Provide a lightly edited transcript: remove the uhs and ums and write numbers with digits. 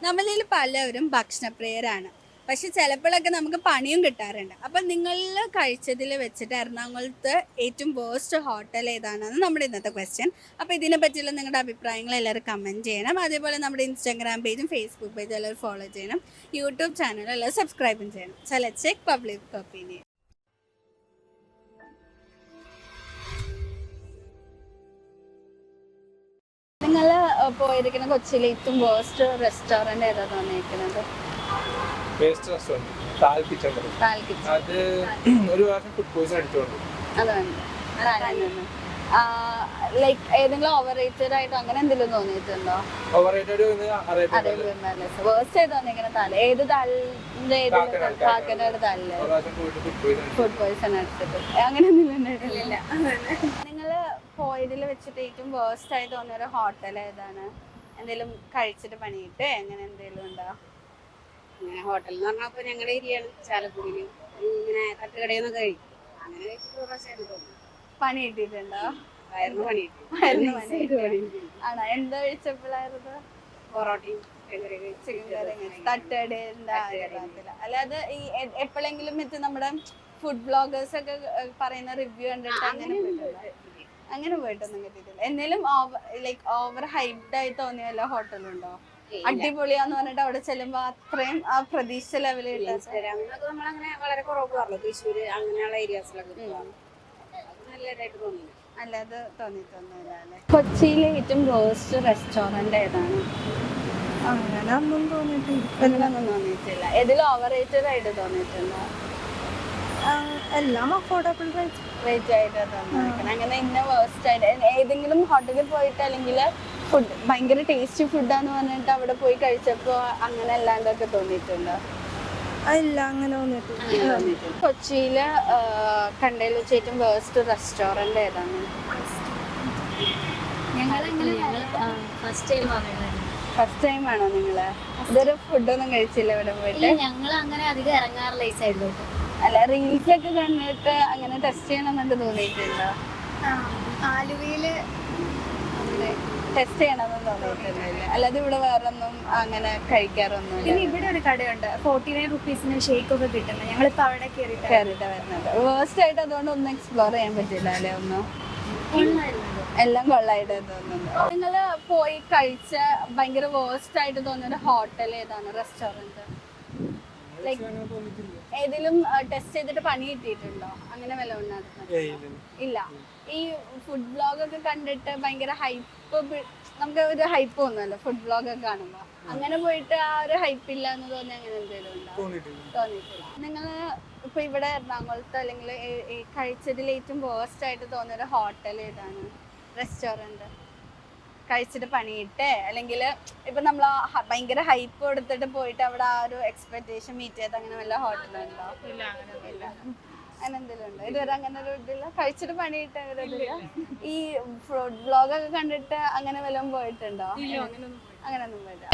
നമ്മളിൽ പലവരും ഭക്ഷണപ്രിയരാണ്. പക്ഷെ ചിലപ്പോഴൊക്കെ നമുക്ക് പണിയും കിട്ടാറുണ്ട്. അപ്പം നിങ്ങളിൽ കഴിച്ചതിൽ വെച്ചിട്ട് എറണാകുളത്ത് ഏറ്റവും വേസ്റ്റ് ഹോട്ടൽ ഏതാണെന്ന് നമ്മുടെ ഇന്നത്തെ ക്വസ്റ്റ്യൻ. അപ്പോൾ ഇതിനെ പറ്റിയുള്ള നിങ്ങളുടെ അഭിപ്രായങ്ങൾ എല്ലാവരും കമൻറ്റ് ചെയ്യണം. അതേപോലെ നമ്മുടെ ഇൻസ്റ്റാഗ്രാം പേജും ഫേസ്ബുക്ക് പേജും എല്ലാവരും ഫോളോ ചെയ്യണം. യൂട്യൂബ് ചാനൽ എല്ലാവരും സബ്സ്ക്രൈബും ചെയ്യണം. So let's check public opinion. നിങ്ങൾ പോയിരിക്കുന്ന കൊച്ചിയിലെ ഏറ്റവും വേസ്റ്റ് റെസ്റ്റോറൻറ്റ് ഏതാ തോന്നിയിരിക്കുന്നത്? അത് ഒരു പ്രാവശ്യം ഫുഡ് പോയിസൺ അടിച്ചോണ്ട് ലൈക്ക് ഏതെങ്കിലും ഓവർ റേറ്റഡ് ആയിട്ട് അങ്ങനെ എന്തെങ്കിലും തോന്നിയിട്ടുണ്ടോ? വേസ്റ്റ് ഏത് തോന്നിയിരിക്കുന്ന തല ഏത് കാക്കനാട് തല ഫുഡ് പോയിസൺ അടിച്ചിട്ട് അങ്ങനെ എന്തെങ്കിലും ഉണ്ടായിട്ടില്ല. നിങ്ങൾ പോയതിൽ വെച്ചിട്ട് ഏറ്റവും വേസ്റ്റ് ആയി തോന്നിയ ഒരു ഹോട്ടൽ ഏതാണ്? എന്തെങ്കിലും കഴിച്ചിട്ട് പണിയിട്ട് അങ്ങനെ എന്തെങ്കിലും ഉണ്ടോ? അങ്ങനെ ഹോട്ടൽ എന്ന് പറഞ്ഞപ്പോ ഞങ്ങളുടെ ഏരിയയാണ് ചാലക്കുടിയില് ഇങ്ങനെ തട്ടുകടയിൽ നിന്നൊക്കെ കഴിക്കും. അങ്ങനെ കഴിച്ചിട്ട് പണി കിട്ടിയിട്ടുണ്ടോ? വയറിന് പണി ആണോ? എന്താ കഴിച്ചപ്പോഴായിരുന്നു? പൊറോട്ടയും ചിക്കൻ കറി തട്ടുകട അല്ലാതെ ഈ എപ്പോഴെങ്കിലും നമ്മുടെ ഫുഡ് ബ്ലോഗേഴ്സ് ഒക്കെ പറയുന്ന റിവ്യൂ കണ്ടിട്ട് അങ്ങനെ പോയിട്ടൊന്നും കിട്ടിയിട്ടില്ല. എന്തെങ്കിലും ലൈക്ക് ഓവർ ഹൈപ്ഡ് ആയി തോന്നിയ വല്ല ഹോട്ടലുണ്ടോ? അടിപൊളിയാന്ന് പറഞ്ഞിട്ട് അവിടെ ചെല്ലുമ്പോ അത്രയും ആ പ്രതീക്ഷ ലെവലിൽ നമ്മളങ്ങനെ വളരെ കുറവ് പറഞ്ഞു. തൃശ്ശൂര് അങ്ങനെയുള്ള ഏരിയാസിലൊക്കെ നല്ലതായിട്ട് തോന്നി. അല്ലാതെ തോന്നിയിട്ടൊന്നുമില്ല അല്ലേ? കൊച്ചിയിലെ ഏറ്റവും വേസ്റ്റ് റെസ്റ്റോറന്റ് ഏതാണ്? അങ്ങനെ ഒന്നും തോന്നിയിട്ടില്ല. ഒന്നും തോന്നിയിട്ടില്ല. ഏതിലും ഓവർ റേറ്റഡ് ആയിട്ട് തോന്നിയിട്ടുണ്ടോ? എല്ലാം അഫോർഡബിൾ റേറ്റ് ആയിട്ട് തോന്നിയിരിക്കണം. അങ്ങനെ ഇന്ന വേസ്റ്റ് ആയിട്ട് ഏതെങ്കിലും ഹോട്ടലിൽ പോയിട്ട് അല്ലെങ്കിൽ ഫുഡ് ഭയങ്കര ടേസ്റ്റി ഫുഡാന്ന് പറഞ്ഞിട്ട് അവിടെ പോയി കഴിച്ചപ്പോ അങ്ങനെ അല്ലാണ്ടൊക്കെ തോന്നിയിട്ടുണ്ടോ? ഇല്ല, അങ്ങനെ തോന്നിയിട്ടില്ല. കൊച്ചിയില് കണ്ടതിൽ വെച്ച് ഏറ്റവും വേസ്റ്റ് റെസ്റ്റോറന്റ് ഏതാണ്? ഫസ്റ്റ് ടൈം ആണോ നിങ്ങള്? ഇതൊരു ഫുഡൊന്നും കഴിച്ചില്ല ഇവിടെ പോയിട്ട്? ഞങ്ങൾ അങ്ങനെ അധികം ഇറങ്ങാറില്ല ഈ സൈഡിലോട്ട്. അല്ല, റീൽസൊക്കെ കണ്ടിട്ട് അങ്ങനെ ടെസ്റ്റ് ചെയ്യണമെന്നൊക്കെ തോന്നിയിട്ടുണ്ടോ? ആലുവയില് ടെസ്റ്റ് ചെയ്യണമെന്ന് തോന്നിയിട്ടില്ല. അല്ലാതെ ഇവിടെ വേറൊന്നും അങ്ങനെ കഴിക്കാറൊന്നും പിന്നെ ഇവിടെ ഒരു കടയുണ്ട് 49 റുപ്പീസിന് ഷേക്ക് ഒക്കെ കിട്ടുന്നത്. ഞങ്ങളിപ്പോ അവിടെ കയറിയിട്ട് വരുന്നത്. വേസ്റ്റ് ആയിട്ട് അതുകൊണ്ട് ഒന്നും എക്സ്പ്ലോർ ചെയ്യാൻ പറ്റില്ല അല്ലേ? ഒന്നും എല്ലാം കൊള്ളായിട്ട് തോന്നുന്നുണ്ട്. നിങ്ങൾ പോയി കഴിച്ച ഭയങ്കര വേസ്റ്റ് ആയിട്ട് തോന്നിയ ഒരു ഹോട്ടൽ ഏതാണ്? റെസ്റ്റോറന്റ് ലൈക്ക് ഏതെങ്കിലും ടെസ്റ്റ് ചെയ്തിട്ട് പണി കിട്ടിയിട്ടുണ്ടോ? അങ്ങനെ വല്ല ഉണ്ടായിരുന്നു? ഇല്ല. ഈ ഫുഡ് ബ്ലോഗ് ഒക്കെ കണ്ടിട്ട് ഭയങ്കര ഹൈപ്പ്, നമുക്ക് ഒരു ഹൈപ്പ് തോന്നുമല്ലോ ഫുഡ് ബ്ലോഗ് ഒക്കെ കാണുമ്പോ. അങ്ങനെ പോയിട്ട് ആ ഒരു ഹൈപ്പ് ഇല്ല എന്ന് തോന്നി അങ്ങനെ എന്തെങ്കിലും ഉണ്ടോ? തോന്നിയിട്ടില്ല. നിങ്ങൾ ഇപ്പൊ ഇവിടെ എറണാകുളത്ത് അല്ലെങ്കിൽ കഴിച്ചതിൽ ഏറ്റവും വേസ്റ്റ് ആയിട്ട് തോന്നിയ ഒരു ഹോട്ടൽ ഏതാണ്? റെസ്റ്റോറന്റ് കഴിച്ചിട്ട് പണിയിട്ട് അല്ലെങ്കിൽ ഇപ്പൊ നമ്മൾ ഭയങ്കര ഹൈപ്പ് കൊടുത്തിട്ട് പോയിട്ട് അവിടെ ആ ഒരു എക്സ്പെക്ടേഷൻ മീറ്റ് ചെയ്ത് അങ്ങനെ വല്ല ഹോട്ടലുണ്ടോ? ഇല്ല. അങ്ങനെ എന്തെങ്കിലും ഉണ്ടോ? ഇതുവരെ അങ്ങനെ ഒരു ഇതില്ല. കഴിച്ചിട്ട് പണിയിട്ട് അങ്ങനെ ഇതില്ല. ഈ ഫുഡ് ബ്ലോഗൊക്കെ കണ്ടിട്ട് അങ്ങനെ വല്ലതും പോയിട്ടുണ്ടോ? അങ്ങനെയൊന്നും പോയില്ല.